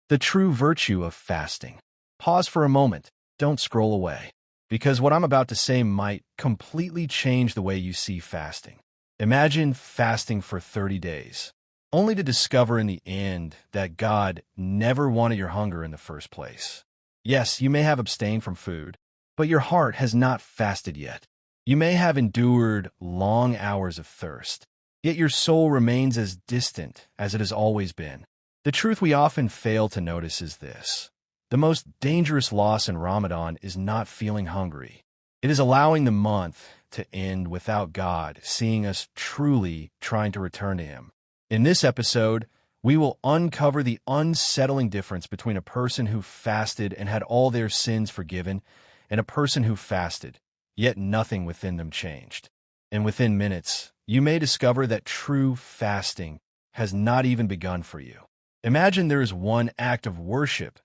The true virtue of fasting. Pause for a moment. Don't scroll away, because what I'm about to say might completely change the way you see fasting. Imagine fasting for 30 days, only to discover in the end that God never wanted your hunger in the first place. Yes, you may have abstained from food, but your heart has not fasted yet. You may have endured long hours of thirst, yet your soul remains as distant as it has always been. The truth we often fail to notice is this. The most dangerous loss in Ramadan is not feeling hungry. It is allowing the month to end without God seeing us truly trying to return to Him. In this episode, we will uncover the unsettling difference between a person who fasted and had all their sins forgiven and a person who fasted, yet nothing within them changed. And within minutes, you may discover that true fasting has not even begun for you. Imagine there is one act of worship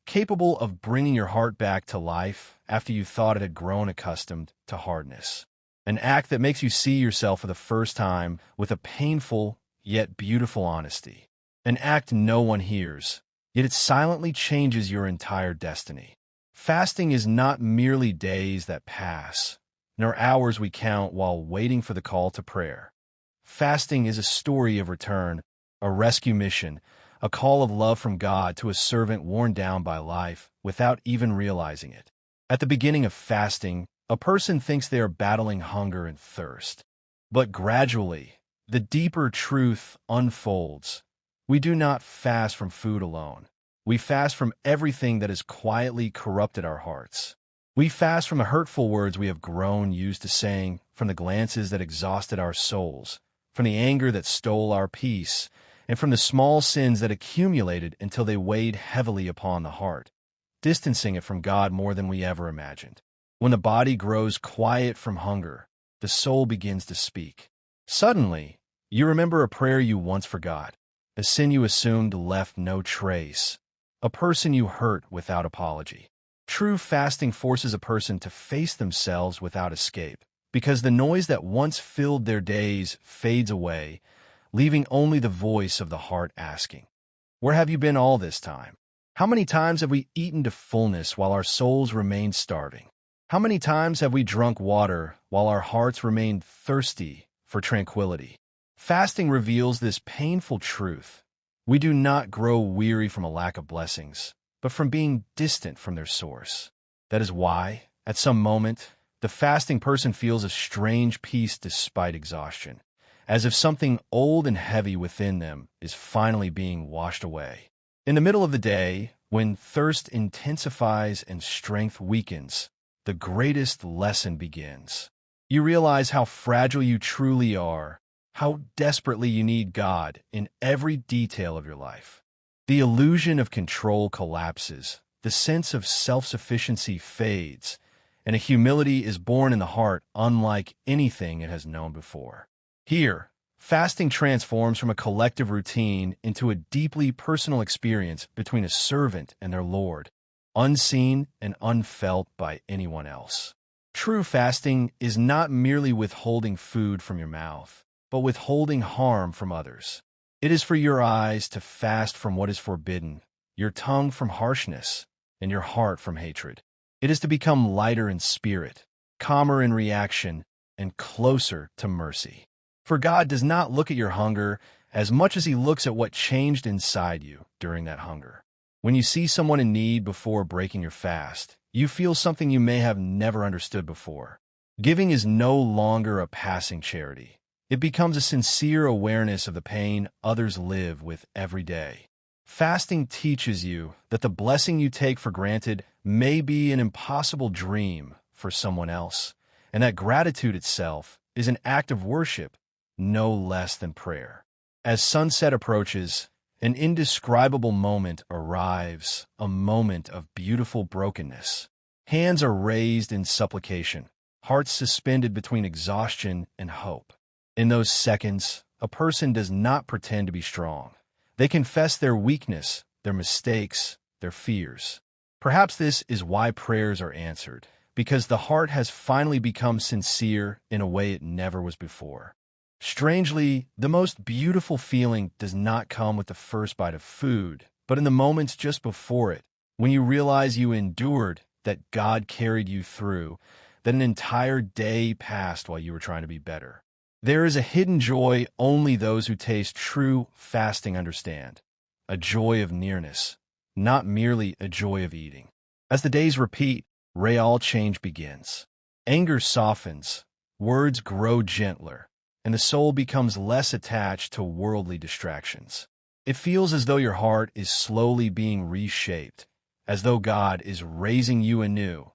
capable of bringing your heart back to life after you thought it had grown accustomed to hardness. An act that makes you see yourself for the first time with a painful yet beautiful honesty. An act no one hears, yet it silently changes your entire destiny. Fasting is not merely days that pass, nor hours we count while waiting for the call to prayer. Fasting is a story of return, a rescue mission, a call of love from God to a servant worn down by life without even realizing it. At the beginning of fasting, a person thinks they are battling hunger and thirst. But gradually, the deeper truth unfolds. We do not fast from food alone. We fast from everything that has quietly corrupted our hearts. We fast from the hurtful words we have grown used to saying, from the glances that exhausted our souls, from the anger that stole our peace, and from the small sins that accumulated until they weighed heavily upon the heart, distancing it from God more than we ever imagined. When the body grows quiet from hunger, the soul begins to speak. Suddenly, you remember a prayer you once forgot, a sin you assumed left no trace, a person you hurt without apology. True fasting forces a person to face themselves without escape, because the noise that once filled their days fades away, leaving only the voice of the heart asking, "Where have you been all this time? How many times have we eaten to fullness while our souls remained starving? How many times have we drunk water while our hearts remained thirsty for tranquility?" Fasting reveals this painful truth. We do not grow weary from a lack of blessings, but from being distant from their source. That is why, at some moment, the fasting person feels a strange peace despite exhaustion, as if something old and heavy within them is finally being washed away. In the middle of the day, when thirst intensifies and strength weakens, the greatest lesson begins. You realize how fragile you truly are, how desperately you need God in every detail of your life. The illusion of control collapses, the sense of self-sufficiency fades, and a humility is born in the heart unlike anything it has known before. Here, fasting transforms from a collective routine into a deeply personal experience between a servant and their Lord, unseen and unfelt by anyone else. True fasting is not merely withholding food from your mouth, but withholding harm from others. It is for your eyes to fast from what is forbidden, your tongue from harshness, and your heart from hatred. It is to become lighter in spirit, calmer in reaction, and closer to mercy. For God does not look at your hunger as much as He looks at what changed inside you during that hunger. When you see someone in need before breaking your fast, you feel something you may have never understood before. Giving is no longer a passing charity. It becomes a sincere awareness of the pain others live with every day. Fasting teaches you that the blessing you take for granted may be an impossible dream for someone else, and that gratitude itself is an act of worship, no less than prayer. As sunset approaches, an indescribable moment arrives, a moment of beautiful brokenness. Hands are raised in supplication, hearts suspended between exhaustion and hope. In those seconds, a person does not pretend to be strong. They confess their weakness, their mistakes, their fears. Perhaps this is why prayers are answered, because the heart has finally become sincere in a way it never was before. Strangely, the most beautiful feeling does not come with the first bite of food, But in the moments just before it, when you realize you endured, that God carried you through, that an entire day passed while you were trying to be better. There is a hidden joy only those who taste true fasting understand. A joy of nearness, not merely a joy of eating. As the days repeat, real change begins. Anger softens, words grow gentler, and the soul becomes less attached to worldly distractions. It feels as though your heart is slowly being reshaped, as though God is raising you anew,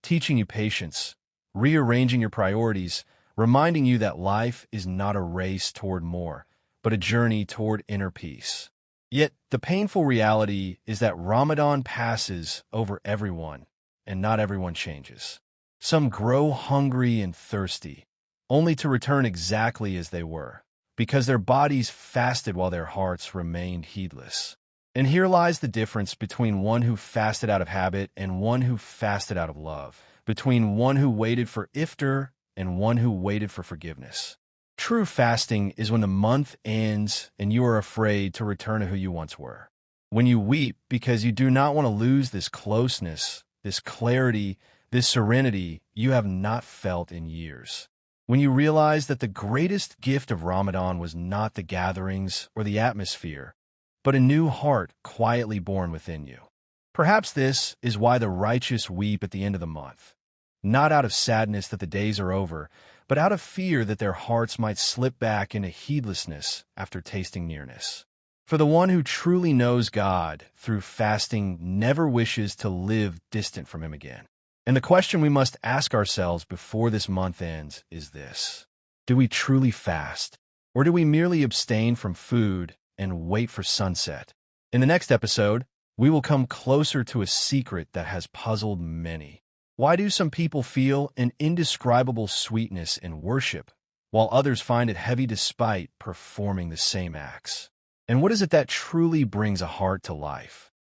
teaching you patience, rearranging your priorities, reminding you that life is not a race toward more, but a journey toward inner peace. Yet, the painful reality is that Ramadan passes over everyone, and not everyone changes. Some grow hungry and thirsty, only to return exactly as they were, because their bodies fasted while their hearts remained heedless. And here lies the difference between one who fasted out of habit and one who fasted out of love, between one who waited for iftar and one who waited for forgiveness. True fasting is when the month ends and you are afraid to return to who you once were. When you weep because you do not want to lose this closeness, this clarity, this serenity you have not felt in years. When you realize that the greatest gift of Ramadan was not the gatherings or the atmosphere, but a new heart quietly born within you. Perhaps this is why the righteous weep at the end of the month, not out of sadness that the days are over, but out of fear that their hearts might slip back into heedlessness after tasting nearness. For the one who truly knows God through fasting never wishes to live distant from Him again. And the question we must ask ourselves before this month ends is this: do we truly fast, or do we merely abstain from food and wait for sunset? In the next episode, we will come closer to a secret that has puzzled many. Why do some people feel an indescribable sweetness in worship, while others find it heavy despite performing the same acts? And what is it that truly brings a heart to life?